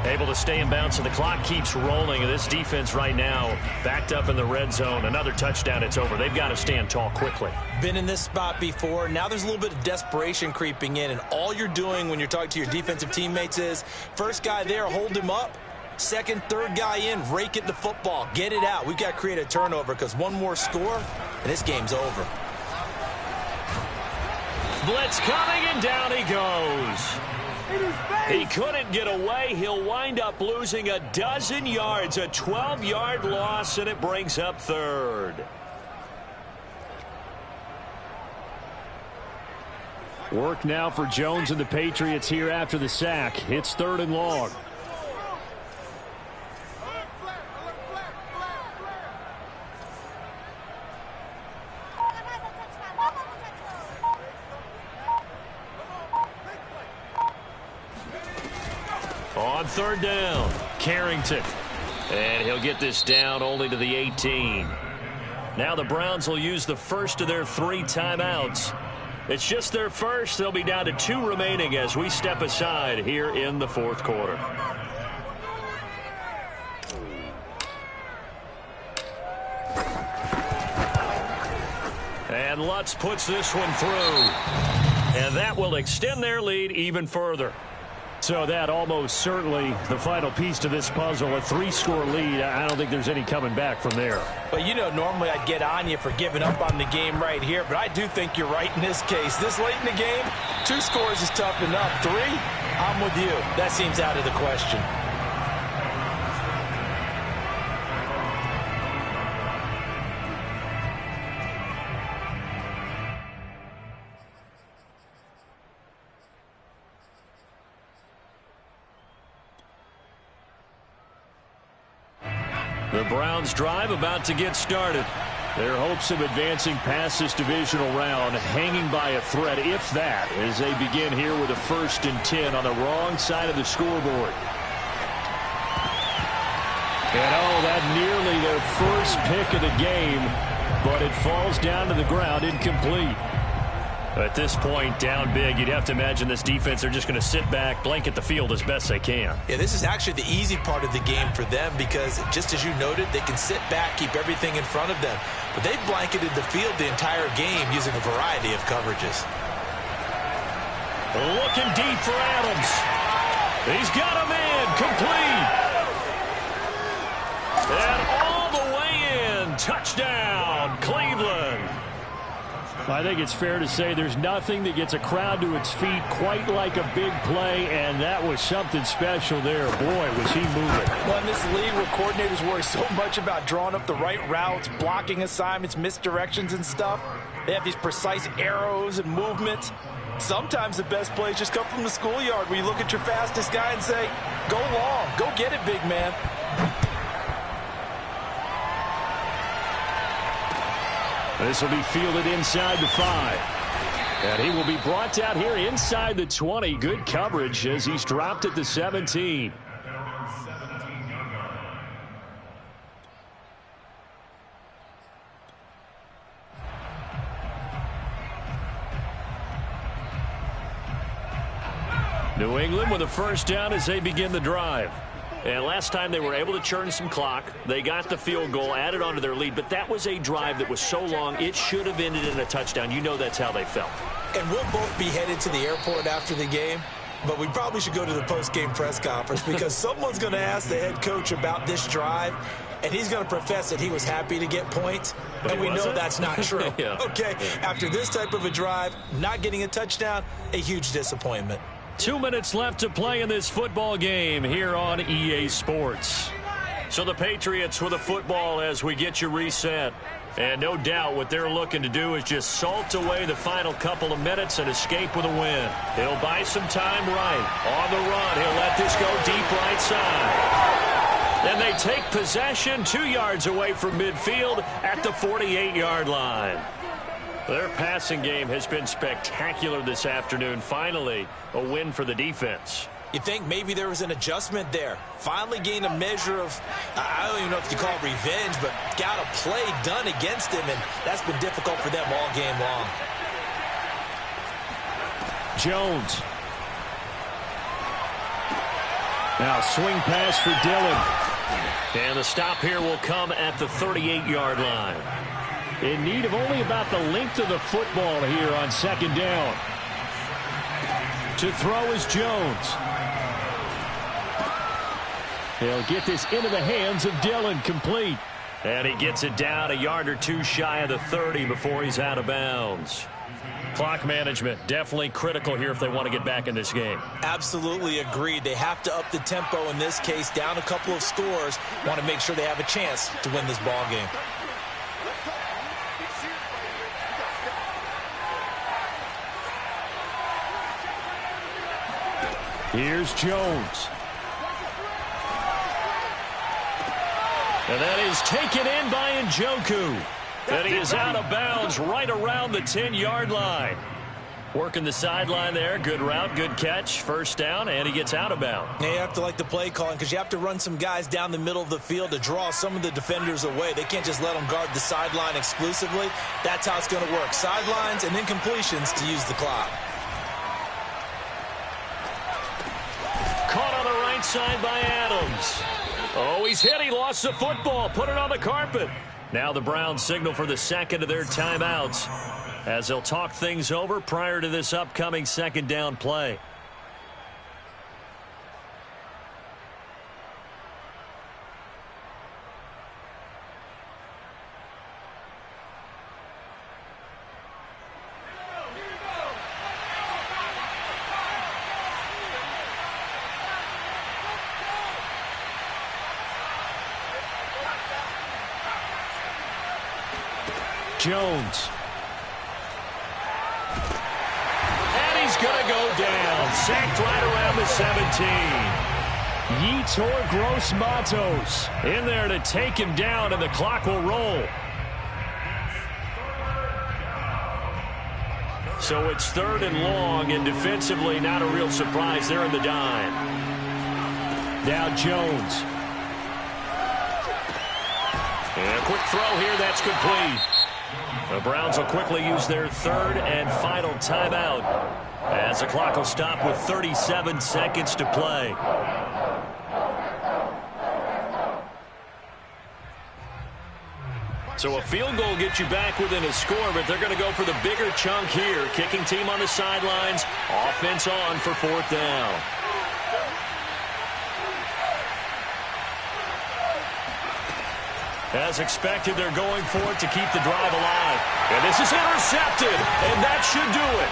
Able to stay in bounds, so the clock keeps rolling. And this defense right now backed up in the red zone. Another touchdown, it's over. They've got to stand tall quickly. Been in this spot before. Now there's a little bit of desperation creeping in. And all you're doing when you're talking to your defensive teammates is, first guy there, hold him up. 2nd, 3rd guy in, rake at the football. Get it out. We've got to create a turnover because one more score, and this game's over. Blitz coming, and down he goes. He couldn't get away. He'll wind up losing a dozen yards, a 12-yard loss, and it brings up 3rd. Work now for Jones and the Patriots here after the sack. It's 3rd and long. On 3rd down, Carrington. And he'll get this down only to the 18. Now the Browns will use the first of their 3 timeouts. It's just their first. They'll be down to 2 remaining as we step aside here in the 4th quarter. And Lutz puts this one through. And that will extend their lead even further. So that almost certainly the final piece to this puzzle, a 3-score lead. I don't think there's any coming back from there. But, you know, normally I'd get on you for giving up on the game right here, but I do think you're right in this case. This late in the game, 2 scores is tough enough. 3, I'm with you. That seems out of the question. The Browns drive about to get started. Their hopes of advancing past this divisional round hanging by a thread, if that, as they begin here with a 1st and 10 on the wrong side of the scoreboard. And oh, that nearly their first pick of the game, but it falls down to the ground incomplete. At this point, down big, you'd have to imagine this defense, they're just going to sit back, blanket the field as best they can. Yeah, this is actually the easy part of the game for them because, just as you noted, they can sit back, keep everything in front of them. But they've blanketed the field the entire game using a variety of coverages. Looking deep for Adams. He's got him in, complete. And all the way in, touchdown, Cleveland. I think it's fair to say there's nothing that gets a crowd to its feet quite like a big play, and that was something special there. Boy, was he moving. Well, in this league where coordinators worry so much about drawing up the right routes, blocking assignments, misdirections and stuff, they have these precise arrows and movements. Sometimes the best plays just come from the schoolyard where you look at your fastest guy and say, go long, go get it, big man. This will be fielded inside the 5. And he will be brought down here inside the 20. Good coverage as he's dropped at the 17. New England with a first down as they begin the drive. And last time they were able to churn some clock. They got the field goal, added on to their lead. But that was a drive that was so long, it should have ended in a touchdown. You know that's how they felt. And we'll both be headed to the airport after the game. But we probably should go to the post-game press conference because someone's going to ask the head coach about this drive. And he's going to profess that he was happy to get points. But and we know that's not true. Yeah. Okay, after this type of a drive, not getting a touchdown, a huge disappointment. 2 minutes left to play in this football game here on EA Sports. So the Patriots with a football as we get you reset. And no doubt what they're looking to do is just salt away the final couple of minutes and escape with a win. He'll buy some time right. On the run, he'll let this go deep right side. Then they take possession 2 yards away from midfield at the 48-yard line. Their passing game has been spectacular this afternoon. Finally, a win for the defense. You think maybe there was an adjustment there. Finally gained a measure of, I don't even know if you call it revenge, but got a play done against him, and that's been difficult for them all game long. Jones. Now swing pass for Dillon. And the stop here will come at the 38-yard line. In need of only about the length of the football here on second down. To throw is Jones. He'll get this into the hands of Dillon, complete. And he gets it down a yard or two shy of the 30 before he's out of bounds. Clock management definitely critical here if they want to get back in this game. Absolutely agreed. They have to up the tempo in this case, down a couple of scores. Want to make sure they have a chance to win this ball game. Here's Jones. And that is taken in by Njoku. And he is out of bounds right around the 10-yard line. Working the sideline there. Good route, good catch. First down, and he gets out of bounds. Yeah, you have to like the play calling because you have to run some guys down the middle of the field to draw some of the defenders away. They can't just let them guard the sideline exclusively. That's how it's going to work. Sidelines and incompletions to use the clock. Caught on the right side by Adams. Oh, he's hit. He lost the football. Put it on the carpet. Now the Browns signal for the second of their timeouts as they'll talk things over prior to this upcoming second down play. Jones. And he's going to go down. Sacked right around the 17. Yetur Gross-Matos In there to take him down, and the clock will roll. So it's third and long, and defensively not a real surprise. They're in the dime. Now Jones. And a quick throw here, that's complete. The Browns will quickly use their third and final timeout as the clock will stop with 37 seconds to play. So a field goal gets you back within a score, but they're going to go for the bigger chunk here. Kicking team on the sidelines. Offense on for fourth down. As expected, they're going for it to keep the drive alive. And this is intercepted, and that should do it.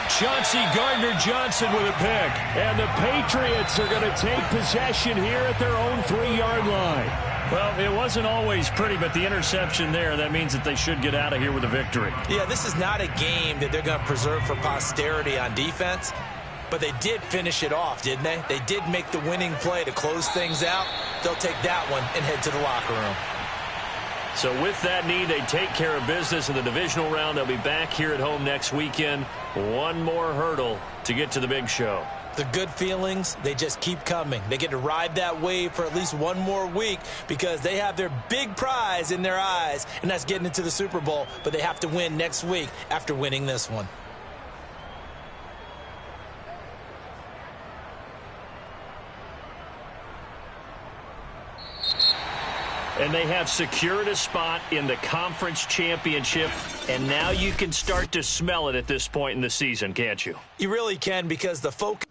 Chauncey Gardner-Johnson with a pick. And the Patriots are going to take possession here at their own 3-yard line. Well, it wasn't always pretty, but the interception there, that means that they should get out of here with a victory. Yeah, this is not a game that they're going to preserve for posterity on defense. But they did finish it off, didn't they? They did make the winning play to close things out. They'll take that one and head to the locker room. So with that need, they take care of business in the divisional round. They'll be back here at home next weekend. One more hurdle to get to the big show. The good feelings, they just keep coming. They get to ride that wave for at least one more week because they have their big prize in their eyes, and that's getting into the Super Bowl. But they have to win next week after winning this one. And they have secured a spot in the conference championship, and now you can start to smell it at this point in the season, can't you? You really can, because the focus